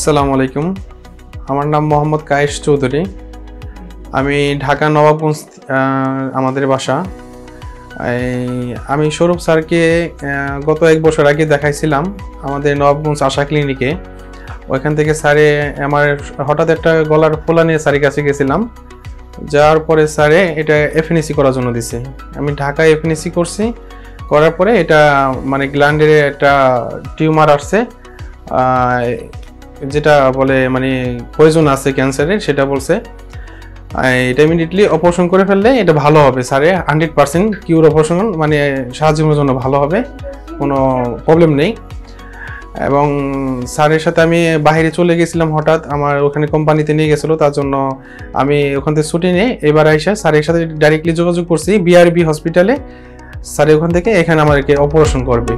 আসসালামু আলাইকুম। আমার নাম মোহাম্মদ কায়েস চৌধুরী। আমি ঢাকা নবাবগঞ্জ আমাদের বাসা। আমি স্বরূপ স্যারকে গত 1 বছর আগে দেখাইছিলাম আমাদের নবাবগঞ্জ আশা ক্লিনিকে। ওইখান থেকে স্যারে আমার হঠাৎ একটা গলার ফোলা নিয়ে স্যারের কাছে গেছিলাম। যাওয়ার পরে স্যারে এটা এফএনএসি করার জন্য দিছে। আমি ঢাকায় এফএনএসি করছি, করার পরে এটা মানে গ্ল্যান্ডের একটা টিউমার আসছে, যেটা বলে মানে পয়জন আছে ক্যান্সারের, সেটা বলছে। এটা ইমিডিয়েটলি অপারেশন করে ফেললে এটা ভালো হবে। স্যারে 100% কিউর অপারেশন মানে সাহায্যের জন্য ভালো হবে, কোনো প্রবলেম নেই। এবং স্যারের সাথে আমি বাইরে চলে গেছিলাম, হঠাৎ আমার ওখানে কোম্পানিতে নিয়ে গেছিলো, তার জন্য আমি ওখান থেকে ছুটি নিয়ে এবার আইসা স্যারের সাথে ডাইরেক্টলি যোগাযোগ করছি বিআরবি হসপিটালে। স্যারে ওখান থেকে এখানে আমাকে অপারেশন করবে।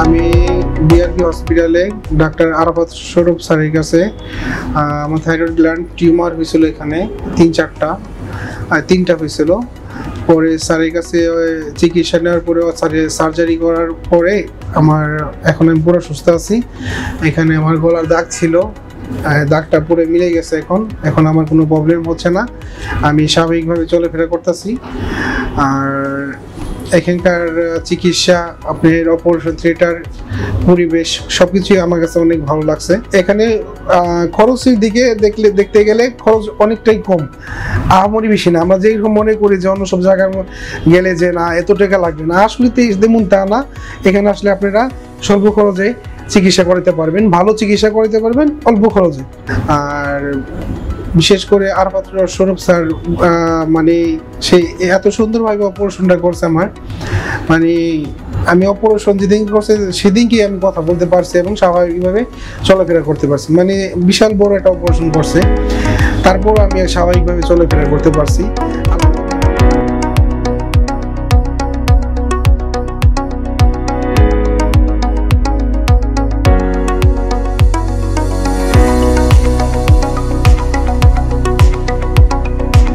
আমি বিআরবি হসপিটালে ডাক্তার আরাফাত স্বরূপ স্যারের কাছে আমার থাইরয়েড গ্ল্যান্ড টিউমার হয়েছিল, এখানে 3টা হয়েছিল। পরে স্যারের কাছে চিকিৎসা নেওয়ার পরে সার্জারি করার পরে এখন আমি পুরো সুস্থ আছি। এখানে আমার গলার দাগ ছিল, দাগটা পুরো মিলে গেছে। এখন আমার কোনো প্রবলেম হচ্ছে না, আমি স্বাভাবিকভাবে চলাফেরা করতেছি। আর এখানকার চিকিৎসা, আপনার অপারেশন থিয়েটার, পরিবেশ সবকিছুই আমার কাছে অনেক ভালো লাগছে। এখানে খরচের দিকে দেখতে গেলে খরচ অনেকটাই কম, আহামরি বেশি না। আমরা যেরকম মনে করি যে অন্য সব জায়গায় গেলে যে না এত টাকা লাগবে না, আসলে তেমন তা না। এখানে আসলে আপনারা স্বল্প খরচে চিকিৎসা করাতে পারবেন, ভালো চিকিৎসা করাতে পারবেন অল্প খরচে। আর বিশেষ করে আরাফাত স্বরূপ স্যার মানে সে এত সুন্দরভাবে অপারেশনটা করছে আমার, মানে আমি অপারেশন যেদিন করছে সেদিনকে আমি কথা বলতে পারছি এবং স্বাভাবিকভাবে চলাফেরা করতে পারছি। মানে বিশাল বড় একটা অপারেশন করছে, তারপর আমি স্বাভাবিকভাবে চলাফেরা করতে পারছি।